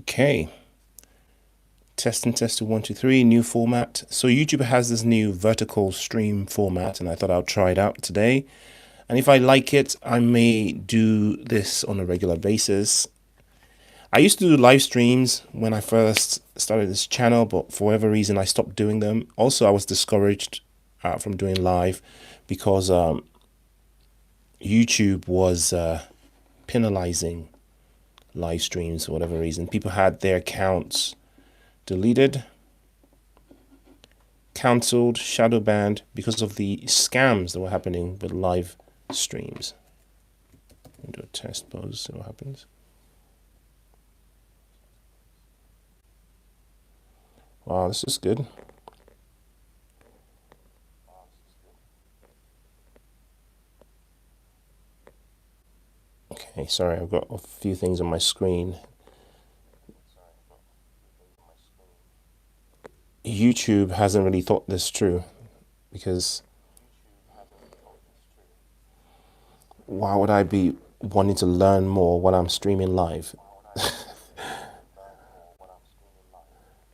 Okay, testing, 1, 2, 3, new format. So YouTube has this new vertical stream format, and I thought I'll try it out today. And if I like it, I may do this on a regular basis. I used to do live streams when I first started this channel, but for whatever reason, I stopped doing them. Also, I was discouraged from doing live because YouTube was penalizing live streams for whatever reason. People had their accounts deleted, cancelled, shadow banned because of the scams that were happening with live streams. I'll do a test pose, see what happens. Wow, this is good. Okay, sorry, I've got a few things on my screen. YouTube hasn't really thought this through because why would I be wanting to learn more while I'm streaming live?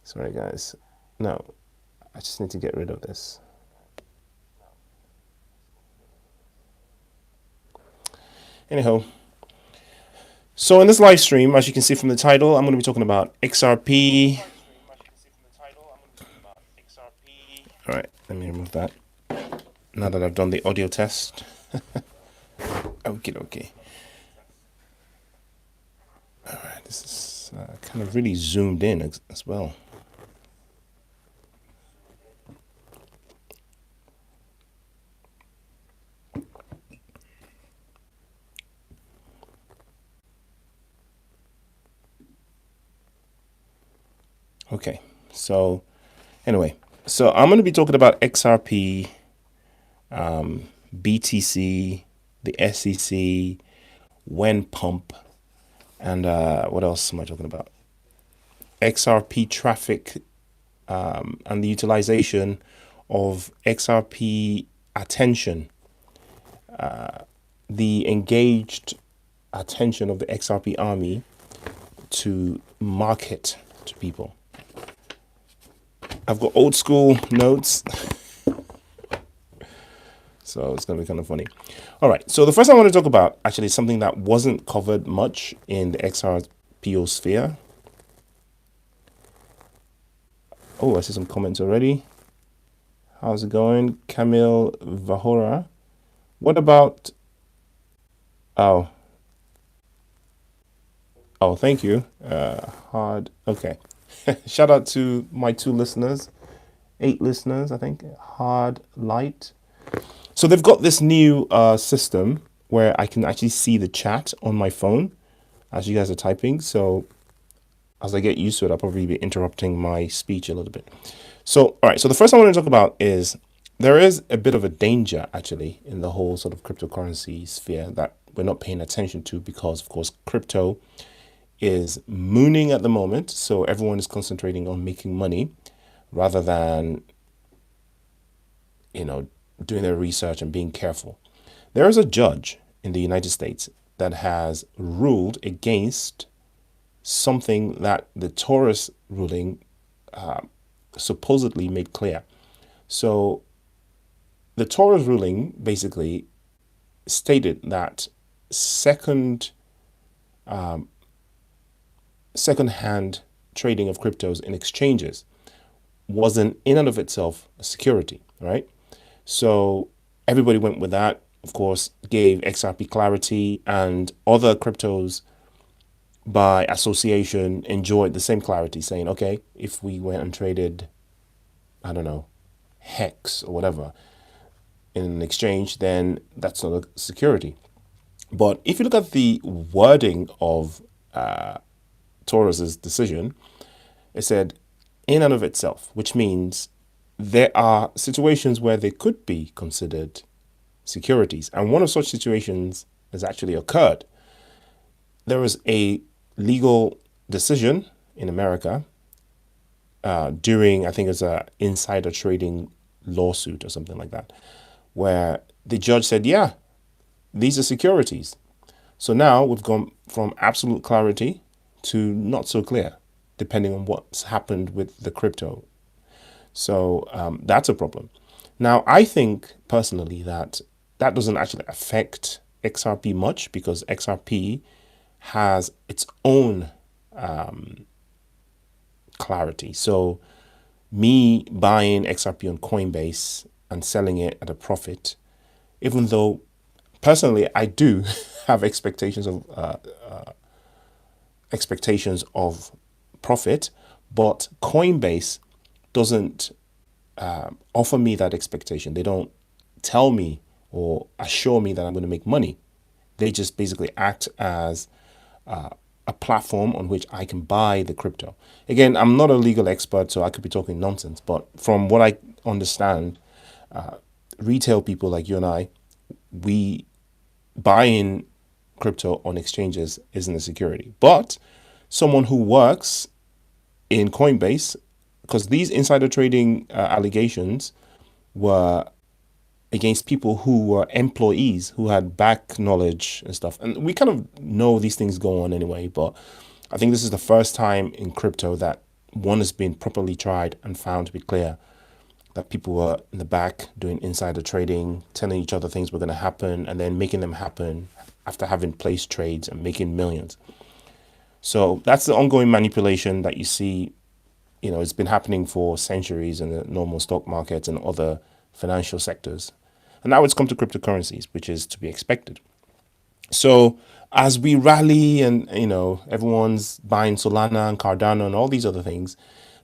Sorry, guys. No, I just need to get rid of this. Anyhow, so in this live stream, as you can see from the title, I'm going to be talking about XRP. All right, let me remove that. Now that I've done the audio test. Okay. All right, this is kind of really zoomed in as well. Okay, so anyway, so I'm going to be talking about XRP, BTC, the SEC, when pump, and what else am I talking about? XRP traffic and the utilization of XRP attention, the engaged attention of the XRP army to market to people. I've got old school notes, so it's going to be kind of funny. All right, so the first I want to talk about actually is something that wasn't covered much in the XRPO sphere. Oh, I see some comments already. How's it going? Camille Vahora. What about... Oh, thank you. Hard. Okay. Shout out to my 8 listeners, I think. Hard Light. So they've got this new system where I can actually see the chat on my phone as you guys are typing. So as I get used to it, I'll probably be interrupting my speech a little bit. So, all right. So the first thing I want to talk about is there is a bit of a danger actually in the whole sort of cryptocurrency sphere that we're not paying attention to because, of course, crypto is mooning at the moment. So everyone is concentrating on making money rather than, doing their research and being careful. There is a judge in the United States that has ruled against something that the Taurus ruling supposedly made clear. So the Taurus ruling basically stated that second-hand trading of cryptos in exchanges wasn't in and of itself a security, right? So everybody went with that, of course, gave XRP clarity, and other cryptos by association enjoyed the same clarity, saying, okay, if we went and traded, I don't know, Hex or whatever in an exchange, then that's not a security. But if you look at the wording of Taurus's decision, it said in and of itself, which means there are situations where they could be considered securities. And one of such situations has actually occurred. There was a legal decision in America during, I think it's a insider trading lawsuit or something like that, where the judge said, yeah, these are securities. So now we've gone from absolute clarity to not so clear, depending on what's happened with the crypto. So that's a problem. Now, I think personally that that doesn't actually affect XRP much because XRP has its own clarity. So me buying XRP on Coinbase and selling it at a profit, even though personally I do have expectations of profit, but Coinbase doesn't offer me that expectation. They don't tell me or assure me that I'm going to make money. They just basically act as a platform on which I can buy the crypto. Again, I'm not a legal expert, so I could be talking nonsense, but from what I understand, retail people like you and I, we buying crypto on exchanges isn't a security. But someone who works in Coinbase, because these insider trading allegations were against people who were employees who had back knowledge and stuff. And we kind of know these things go on anyway, but I think this is the first time in crypto that one has been properly tried and found to be clear that people were in the back doing insider trading, telling each other things were going to happen and then making them happen after having placed trades and making millions. So that's the ongoing manipulation that you see. You know, it's been happening for centuries in the normal stock markets and other financial sectors. And now it's come to cryptocurrencies, which is to be expected. So as we rally and, you know, everyone's buying Solana and Cardano and all these other things,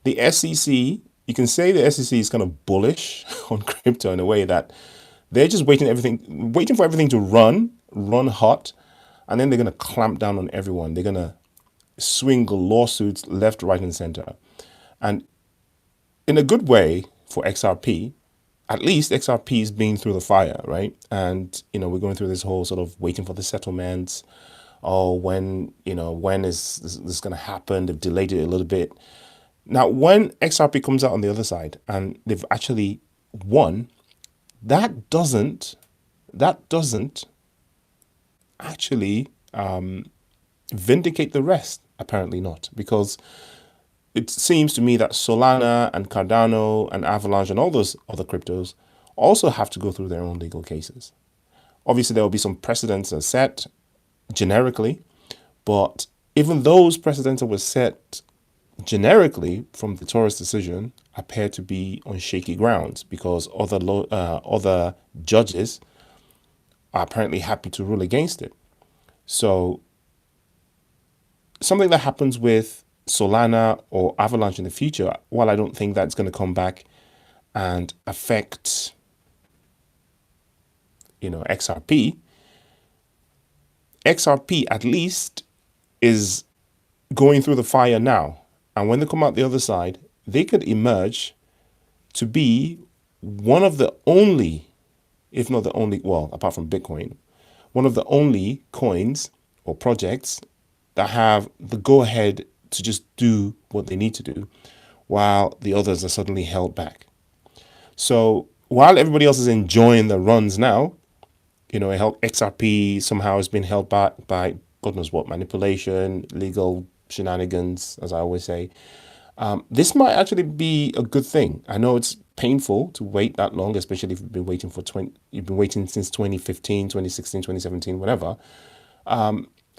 the SEC, you can say the SEC is kind of bullish on crypto in a way that they're just waiting for everything to run hot, and then they're going to clamp down on everyone. They're going to swing lawsuits left, right, and center. And in a good way for XRP, at least XRP is being through the fire, right? And, you know, we're going through this whole sort of waiting for the settlements. Oh, when is this going to happen? They've delayed it a little bit. Now, when XRP comes out on the other side and they've actually won, that doesn't actually vindicate the rest. Apparently not, because it seems to me that Solana and Cardano and Avalanche and all those other cryptos also have to go through their own legal cases. Obviously, there will be some precedents that are set generically, but even those precedents that were set generically from the Taurus decision appear to be on shaky grounds because other judges are apparently happy to rule against it. So something that happens with Solana or Avalanche in the future, while I don't think that's going to come back and affect, you know, XRP at least is going through the fire now. And when they come out the other side, they could emerge to be one of the only, if not the only, well, apart from Bitcoin, one of the only coins or projects that have the go-ahead to just do what they need to do, while the others are suddenly held back. So while everybody else is enjoying the runs now, you know, XRP somehow has been held back by God knows what, manipulation, legal shenanigans, as I always say. This might actually be a good thing. I know it's painful to wait that long, especially if you've been waiting since 2015, 2016, 2017, whatever.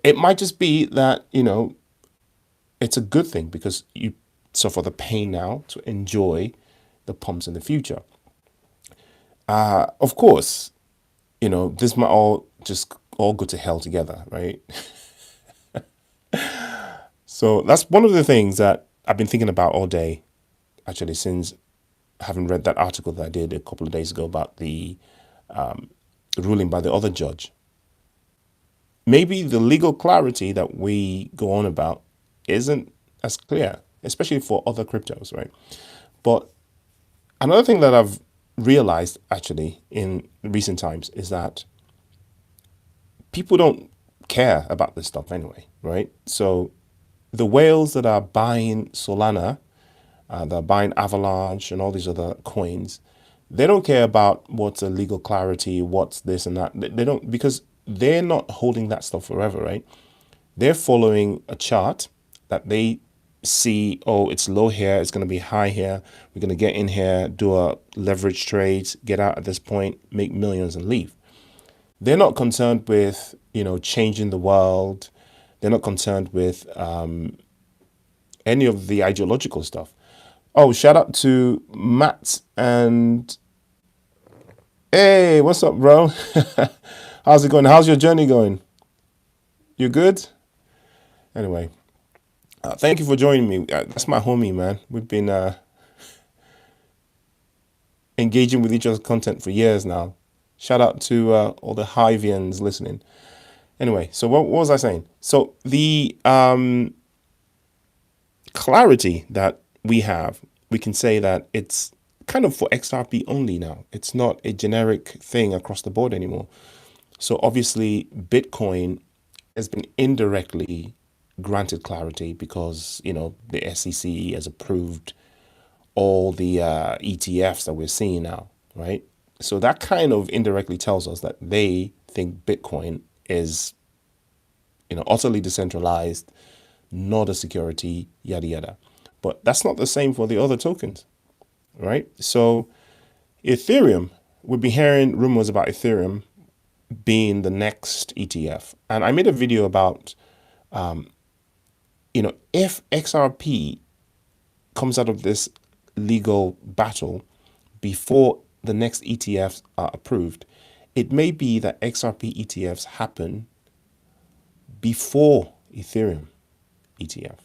It might just be that, you know, it's a good thing because you suffer the pain now to enjoy the pumps in the future. Of course, you know, this might all go to hell together, right? So that's one of the things that I've been thinking about all day, actually, since having read that article that I did a couple of days ago about the ruling by the other judge. Maybe the legal clarity that we go on about isn't as clear, especially for other cryptos, right? But another thing that I've realized actually in recent times is that people don't care about this stuff anyway, right? So the whales that are buying Solana, they're buying Avalanche and all these other coins, they don't care about what's a legal clarity, what's this and that. They don't, because they're not holding that stuff forever, right? They're following a chart that they see, oh, it's low here, it's going to be high here. We're going to get in here, do a leverage trades, get out at this point, make millions and leave. They're not concerned with, changing the world. They're not concerned with any of the ideological stuff. Oh, shout out to Matt and hey, what's up, bro? How's it going? How's your journey going? You good? Anyway, thank you for joining me. That's my homie, man. We've been engaging with each other's content for years now. Shout out to all the Hivians listening. Anyway, so what was I saying? So the clarity that we have, we can say that it's kind of for XRP only now. It's not a generic thing across the board anymore. So obviously, Bitcoin has been indirectly granted clarity because, the SEC has approved all the ETFs that we're seeing now, right? So that kind of indirectly tells us that they think Bitcoin is, utterly decentralized, not a security, yada, yada. But that's not the same for the other tokens, right? So Ethereum, we've been hearing rumors about Ethereum being the next ETF. And I made a video about, if XRP comes out of this legal battle before the next ETFs are approved, it may be that XRP ETFs happen before Ethereum ETF.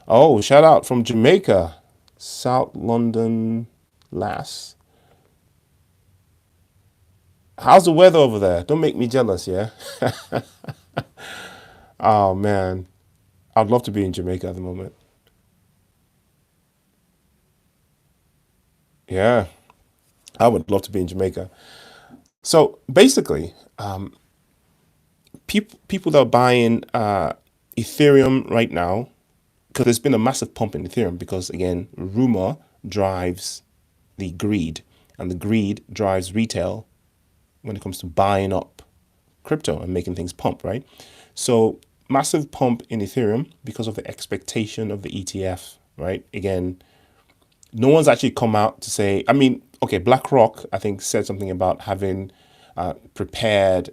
Oh, shout out from Jamaica, South London Lass. How's the weather over there? Don't make me jealous, yeah? Oh, man. I'd love to be in Jamaica at the moment. Yeah, I would love to be in Jamaica. So basically, people that are buying Ethereum right now, because there's been a massive pump in Ethereum because, again, rumor drives the greed, and the greed drives retail when it comes to buying up crypto and making things pump, right? So massive pump in Ethereum because of the expectation of the ETF, right? Again, no one's actually come out to say, I mean, okay, BlackRock, I think, said something about having prepared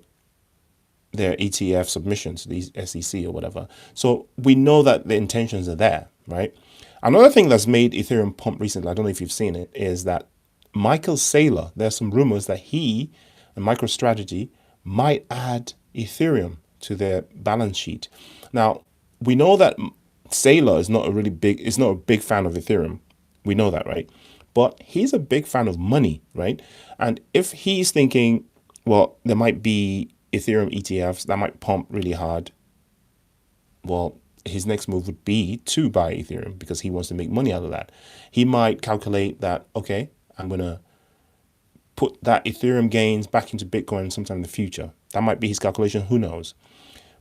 their ETF submissions to the SEC or whatever. So we know that the intentions are there, right? Another thing that's made Ethereum pump recently, I don't know if you've seen it, is that Michael Saylor, there's some rumors that he and MicroStrategy might add Ethereum to their balance sheet. Now, we know that Saylor is not a big fan of Ethereum. We know that, right? But he's a big fan of money, right? And if he's thinking, well, there might be Ethereum ETFs that might pump really hard, well, his next move would be to buy Ethereum because he wants to make money out of that. He might calculate that, okay, I'm going to put that Ethereum gains back into Bitcoin sometime in the future. That might be his calculation, who knows?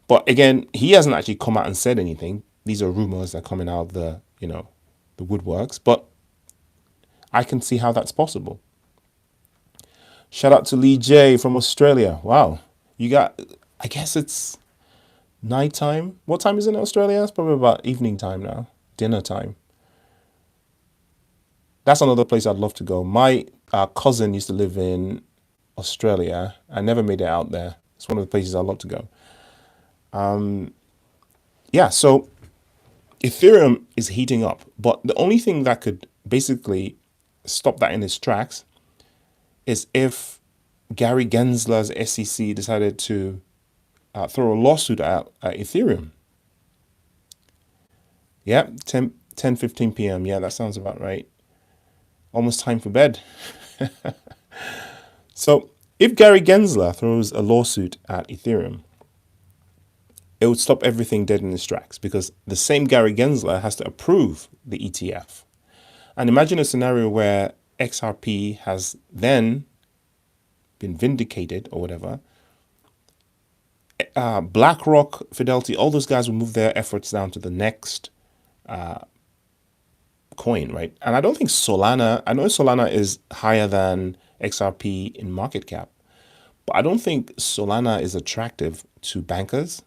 But again, he hasn't actually come out and said anything. These are rumors that are coming out of the woodworks, but I can see how that's possible. Shout out to Lee J from Australia. Wow. I guess it's nighttime. What time is it in Australia? It's probably about evening time now, dinner time. That's another place I'd love to go. My cousin used to live in Australia. I never made it out there. It's one of the places I'd love to go. Yeah, so Ethereum is heating up, but the only thing that could basically stop that in its tracks is if Gary Gensler's SEC decided to throw a lawsuit at Ethereum. Yeah, 10:15 p.m. Yeah, that sounds about right. Almost time for bed. So if Gary Gensler throws a lawsuit at Ethereum, it would stop everything dead in its tracks because the same Gary Gensler has to approve the ETF. And imagine a scenario where XRP has then been vindicated or whatever. BlackRock, Fidelity, all those guys will move their efforts down to the next coin, right? And I don't think Solana, I know Solana is higher than XRP in market cap, but I don't think Solana is attractive to bankers.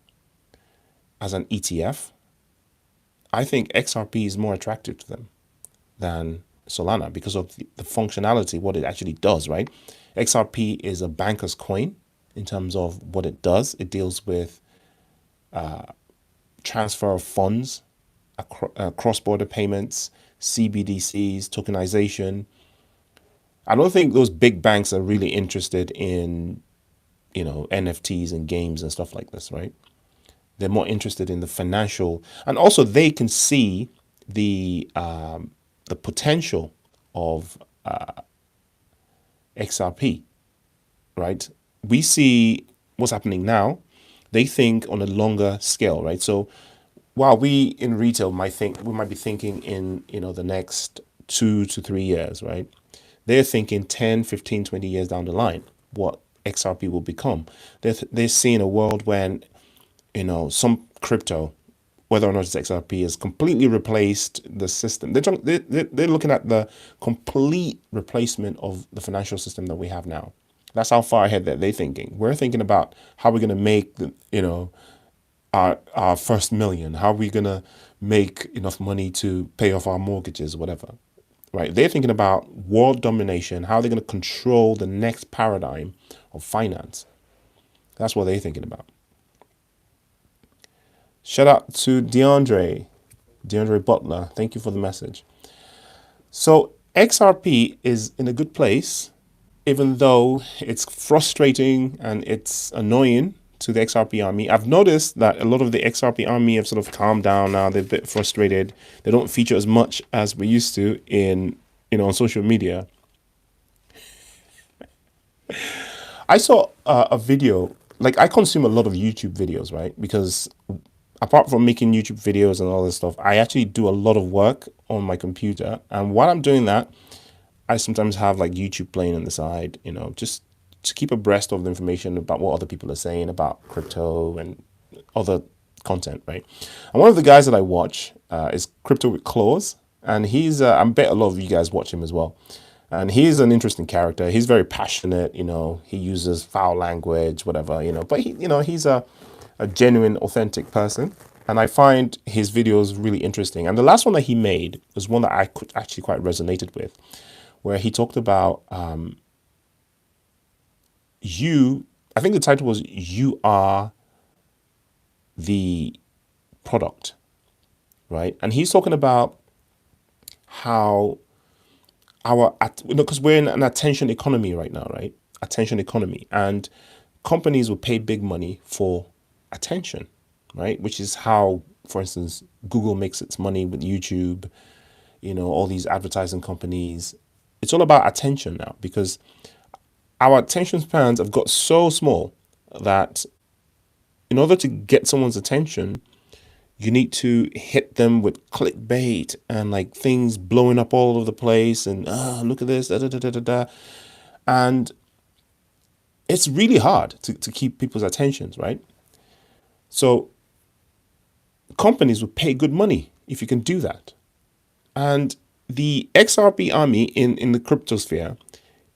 as an ETF, I think XRP is more attractive to them than Solana because of the functionality, what it actually does, right? XRP is a banker's coin in terms of what it does. It deals with transfer of funds, cross-border payments, CBDCs, tokenization. I don't think those big banks are really interested in, NFTs and games and stuff like this, right? They're more interested in the financial, and also they can see the potential of XRP, right? We see what's happening now. They think on a longer scale, right? So while we in retail might be thinking in, the next 2 to 3 years, right? They're thinking 10, 15, 20 years down the line, what XRP will become. They're seeing a world when, some crypto, whether or not it's XRP, has completely replaced the system. They're looking at the complete replacement of the financial system that we have now. That's how far ahead that they're thinking. We're thinking about how we're going to make our first million. How are we going to make enough money to pay off our mortgages, whatever, right? They're thinking about world domination. How are they going to control the next paradigm of finance? That's what they're thinking about. Shout out to DeAndre Butler. Thank you for the message. So XRP is in a good place, even though it's frustrating and it's annoying to the XRP army. I've noticed that a lot of the XRP army have sort of calmed down now. They're a bit frustrated. They don't feature as much as we used to on social media. I saw a video, like I consume a lot of YouTube videos, right? Because apart from making YouTube videos and all this stuff, I actually do a lot of work on my computer. And while I'm doing that, I sometimes have like YouTube playing on the side, just to keep abreast of the information about what other people are saying about crypto and other content, right? And one of the guys that I watch is Crypto with Claws. And he's, I bet a lot of you guys watch him as well. And he's an interesting character. He's very passionate, he uses foul language, whatever, but he's a genuine, authentic person. And I find his videos really interesting. And the last one that he made was one that I could actually quite resonated with, where he talked about I think the title was "You Are the Product," right? And he's talking about how because we're in an attention economy right now, right? Attention economy. And companies will pay big money for attention, right? Which is how, for instance, Google makes its money with YouTube, all these advertising companies. It's all about attention now, because our attention spans have got so small that in order to get someone's attention, you need to hit them with clickbait and like things blowing up all over the place and look at this, da, da, da, da, da, da. And it's really hard to keep people's attentions, right? So companies would pay good money if you can do that. And the XRP army in the cryptosphere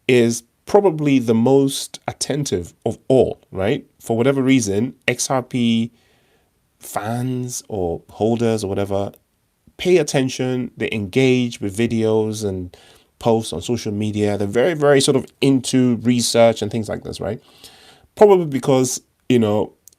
is probably the most attentive of all, right? For whatever reason, XRP fans or holders or whatever pay attention. They engage with videos and posts on social media. They're very, very sort of into research and things like this, right? Probably because,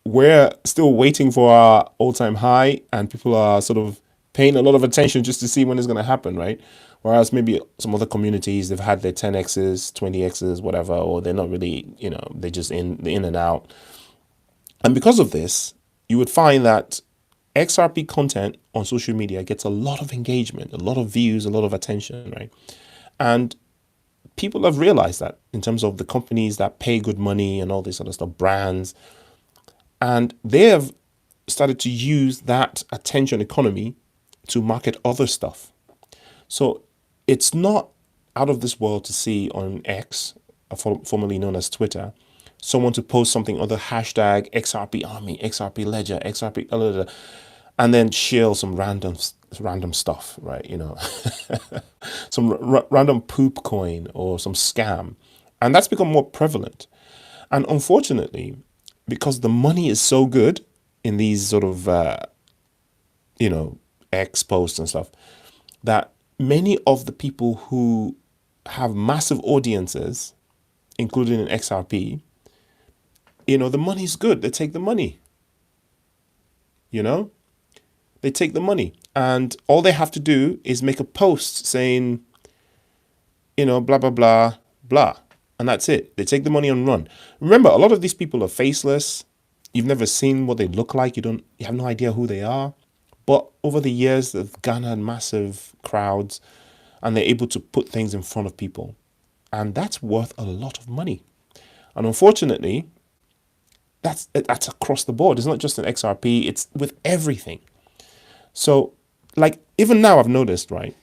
we're still waiting for our all-time high and people are sort of paying a lot of attention just to see when it's going to happen, right? Whereas maybe some other communities, they've had their 10x's, 20x's, whatever, or they're not really, they're just in and out. And because of this, you would find that XRP content on social media gets a lot of engagement, a lot of views, a lot of attention, right? And people have realized that in terms of the companies that pay good money and all this other stuff, brands, and they have started to use that attention economy to market other stuff. So it's not out of this world to see on X, formerly known as Twitter, someone to post something under hashtag XRP Army, XRP Ledger, XRP, blah, blah, blah, and then shill some random stuff, right? Some random poop coin or some scam. And that's become more prevalent. And unfortunately, because the money is so good in these sort of, you know, X posts and stuff, that many of the people who have massive audiences, including in XRP, you know, the money's good. They take the money, you know, they take the money. And all they have to do is make a post saying, you know, blah, blah, blah, blah. And that's it. They take the money and run. Remember, a lot of these people are faceless. You've never seen what they look like. You have no idea who they are. But over the years, they've garnered massive crowds and they're able to put things in front of people. And that's worth a lot of money. And unfortunately, that's across the board. It's not just an XRP, it's with everything. So, like, even now I've noticed, right,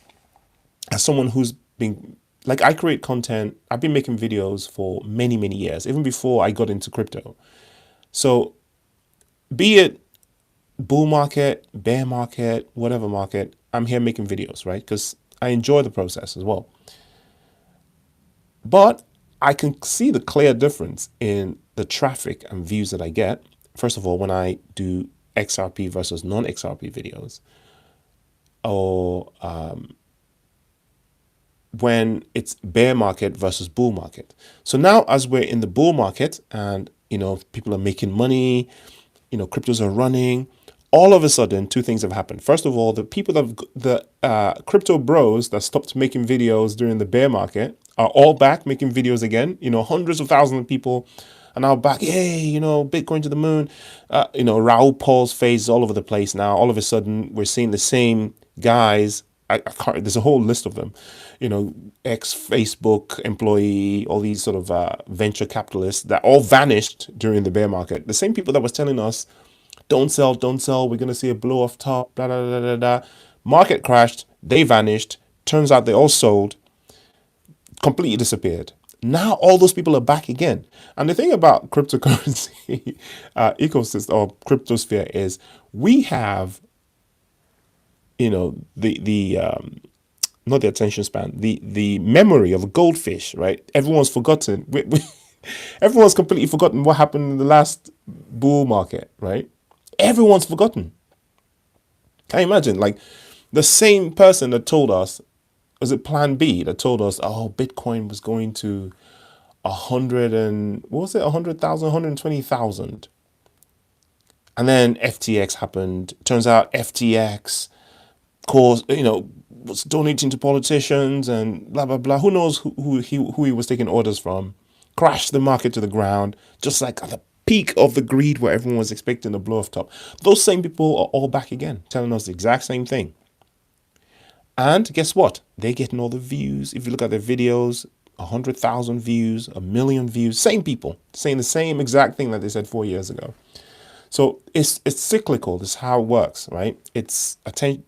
as someone who's been, like, I create content, I've been making videos for many, many years, even before I got into crypto. So, be it bull market, bear market, whatever market, I'm here making videos, right? Because I enjoy the process as well. But I can see the clear difference in the traffic and views that I get. First of all, when I do XRP versus non-XRP videos, or when it's bear market versus bull market. So now as we're in the bull market and, you know, people are making money, you know, cryptos are running, all of a sudden, two things have happened. First of all, the people the crypto bros that stopped making videos during the bear market are all back making videos again. You know, hundreds of thousands of people are now back. Hey, you know, Bitcoin to the moon. You know, Raoul Paul's face is all over the place now. All of a sudden, we're seeing the same guys. I can't, there's a whole list of them. You know, ex-Facebook employee, all these sort of venture capitalists that all vanished during the bear market. The same people that was telling us, don't sell, don't sell. We're going to see a blow off top, blah, blah, blah, blah, blah. Market crashed. They vanished. Turns out they all sold, completely disappeared. Now all those people are back again. And the thing about cryptocurrency ecosystem or cryptosphere is we have, you know, the not the attention span, the memory of a goldfish, right? Everyone's forgotten. Everyone's completely forgotten what happened in the last bull market, right? Everyone's forgotten. Can you imagine? Like the same person that told us, was it Plan B that told us, oh, Bitcoin was going to 100 and what was it, 100,000, 120,000, and then FTX happened. Turns out FTX caused, you know, was donating to politicians and blah blah blah. Who knows who he was taking orders from? Crashed the market to the ground, just like at the peak of the greed where everyone was expecting a blow off top. Those same people are all back again, telling us the exact same thing. And guess what? They're getting all the views. If you look at their videos, 100,000 views, 1,000,000 views, same people saying the same exact thing that they said 4 years ago. So it's cyclical. This is how it works, right? It's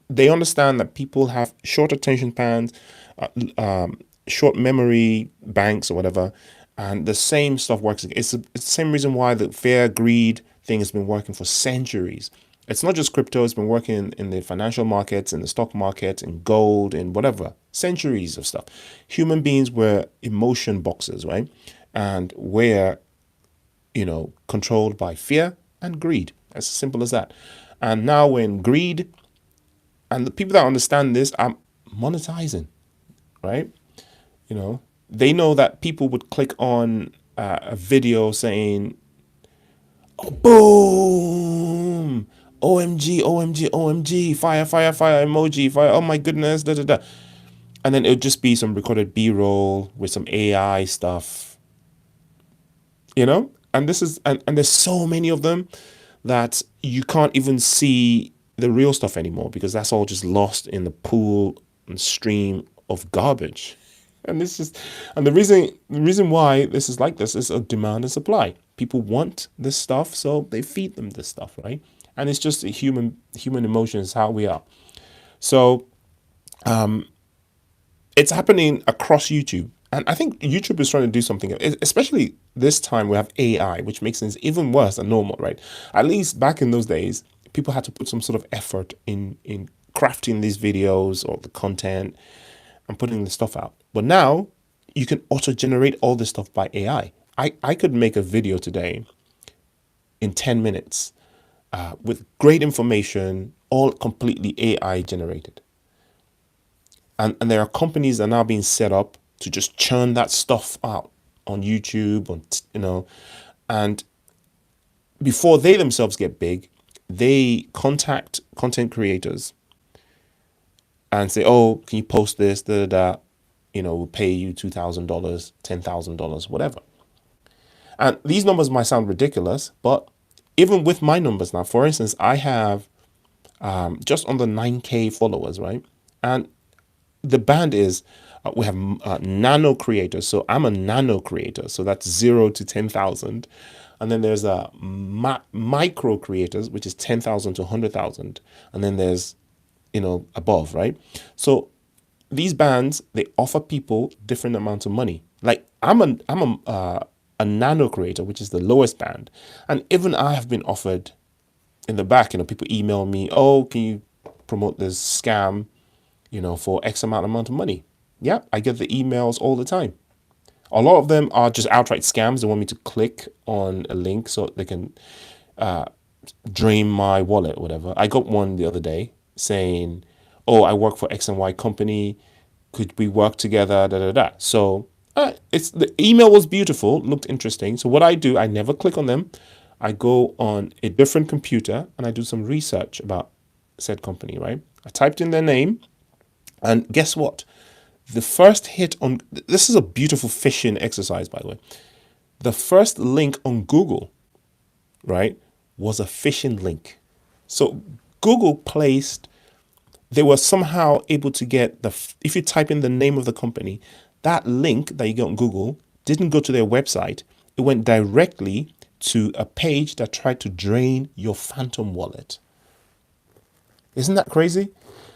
they understand that people have short attention spans, short memory banks or whatever, and the same stuff works. It's the same reason why the fear, greed thing has been working for centuries. It's not just crypto. It's been working in the financial markets, in the stock market, in gold, in whatever. Centuries of stuff. Human beings were emotion boxes, right? And we're, you know, controlled by fear and greed. As simple as that. And now we're in greed, and the people that understand this are monetizing, right? You know, they know that people would click on a video saying, oh, boom, OMG, OMG, OMG, fire, fire, fire, emoji, fire, oh my goodness, da da da. And then it would just be some recorded B-roll with some AI stuff, you know? And this is, and there's so many of them that you can't even see the real stuff anymore because that's all just lost in the pool and stream of garbage. And this is, and the reason why this is like this is a demand and supply. People want this stuff, so they feed them this stuff, right? And it's just a human emotion is how we are. So it's happening across YouTube. And I think YouTube is trying to do something, especially this time we have AI, which makes things even worse than normal, right? At least back in those days, people had to put some sort of effort in crafting these videos or the content and putting the stuff out. But now you can auto-generate all this stuff by AI. I could make a video today in 10 minutes with great information, all completely AI generated. And there are companies that are now being set up to just churn that stuff out on YouTube, and before they themselves get big, they contact content creators and say, "Oh, can you post this? Da, da, da. We'll pay you $2,000, $10,000, whatever." And these numbers might sound ridiculous, but even with my numbers now, for instance, I have just under 9K followers, right? And the band is we have nano creators. So I'm a nano creator. So that's 0 to 10,000. And then there's a micro creators, which is 10,000 to 100,000. And then there's, above, right? So these bands, they offer people different amounts of money. Like I'm a nano creator, which is the lowest band. And even I have been offered in the back, people email me, "Oh, can you promote this scam, for X amount of money?" Yeah, I get the emails all the time. A lot of them are just outright scams. They want me to click on a link so they can drain my wallet or whatever. I got one the other day saying, "Oh, I work for X and Y company. Could we work together?" Da da da. So it's the email was beautiful, looked interesting. So what I do, I never click on them. I go on a different computer and I do some research about said company. Right? I typed in their name, and guess what? The first hit on this is a beautiful phishing exercise, by the way. The first link on Google, right, was a phishing link. So Google placed, they were somehow able to get if you type in the name of the company, that link that you get on Google didn't go to their website. It went directly to a page that tried to drain your phantom wallet. Isn't that crazy?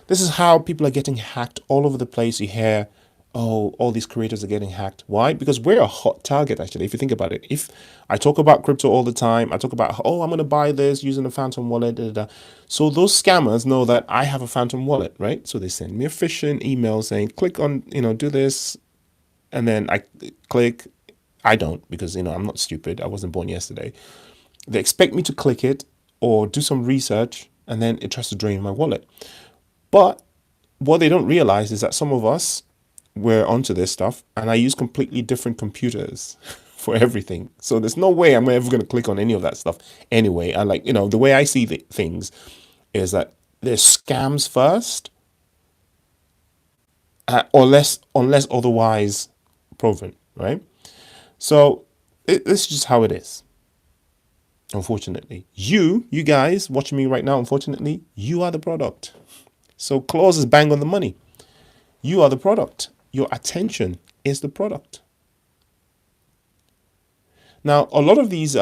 This is how people are getting hacked all over the place. You hear, "Oh, all these creators are getting hacked." Why? Because we're a hot target, actually, if you think about it. If I talk about crypto all the time, I talk about, "Oh, I'm going to buy this using a phantom wallet." Da, da, da. So those scammers know that I have a phantom wallet, right? So they send me a phishing email saying, "Click on, do this." And then I click. I don't, because, I'm not stupid. I wasn't born yesterday. They expect me to click it or do some research, and then it tries to drain my wallet. But what they don't realize is that some of us, we're onto this stuff, and I use completely different computers for everything. So there's no way I'm ever going to click on any of that stuff anyway. I the way I see things is that there's scams first, unless otherwise proven, right? So it's just how it is. Unfortunately, you guys watching me right now, unfortunately, you are the product. So clause is bang on the money. You are the product. Your attention is the product. Now, a lot of these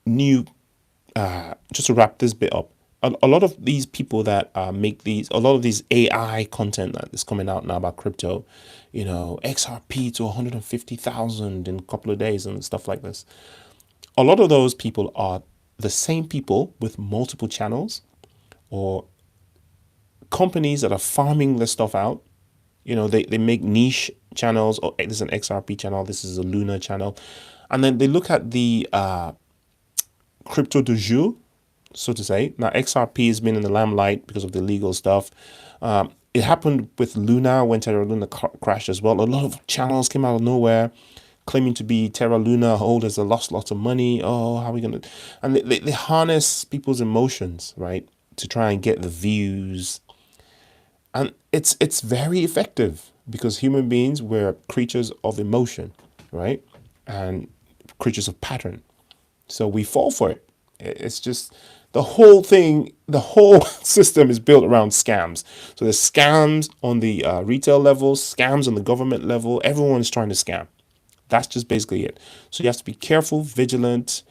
new, just to wrap this bit up, a lot of these people that make a lot of these AI content that is coming out now about crypto, XRP to 150,000 in a couple of days and stuff like this. A lot of those people are the same people with multiple channels, or companies that are farming this stuff out. They make niche channels. Oh, this is an XRP channel. This is a Luna channel. And then they look at the crypto du jour, so to say. Now, XRP has been in the limelight because of the legal stuff. It happened with Luna when Terra Luna crashed as well. A lot of channels came out of nowhere claiming to be Terra Luna holders that lost lots of money. Oh, how are we going to... And they harness people's emotions, right, to try and get the views. And it's very effective because human beings, we're creatures of emotion, right? And creatures of pattern. So we fall for it. It's just the whole thing, the whole system is built around scams. So there's scams on the retail level, scams on the government level. Everyone's trying to scam. That's just basically it. So you have to be careful, vigilant,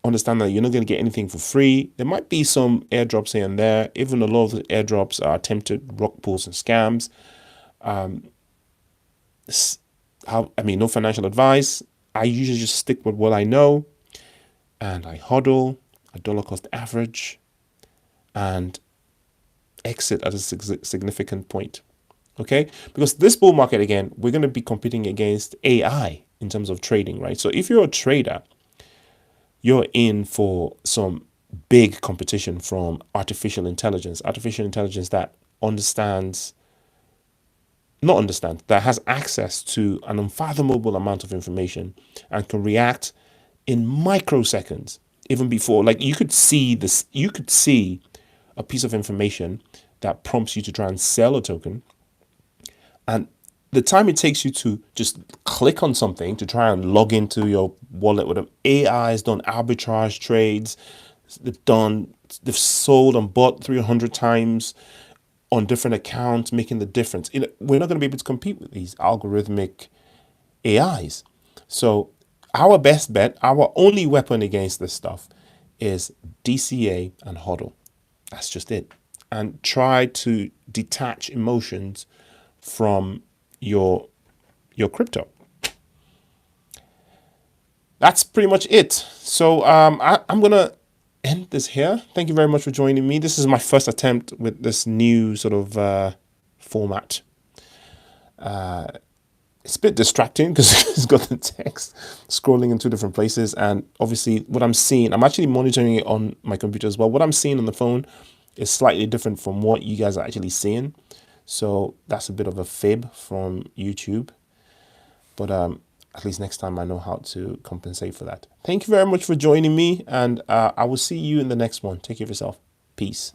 understand that you're not going to get anything for free. There might be some airdrops here and there. Even a lot of the airdrops are attempted rug pulls and scams. No financial advice. I usually just stick with what I know, and I hodl a dollar cost average and exit at a significant point. Okay, because this bull market, again, we're going to be competing against AI in terms of trading, right? So if you're a trader, you're in for some big competition from artificial intelligence that understands, not understand, that has access to an unfathomable amount of information and can react in microseconds, even before, like, you could see this, you could see a piece of information that prompts you to try and sell a token, and the time it takes you to just click on something to try and log into your wallet, with AI has done arbitrage trades, they've sold and bought 300 times on different accounts, making the difference. We're not going to be able to compete with these algorithmic AIs. So our best bet, our only weapon against this stuff, is DCA and HODL. That's just it. And try to detach emotions from your crypto. That's pretty much it. So I'm gonna end this here. Thank you very much for joining me. This is my first attempt with this new sort of format. It's a bit distracting because it's got the text scrolling in two different places, and obviously what I'm seeing, I'm actually monitoring it on my computer as well. What I'm seeing on the phone is slightly different from what you guys are actually seeing. So that's a bit of a fib from YouTube. But at least next time I know how to compensate for that. Thank you very much for joining me, and I will see you in the next one. Take care of yourself. Peace.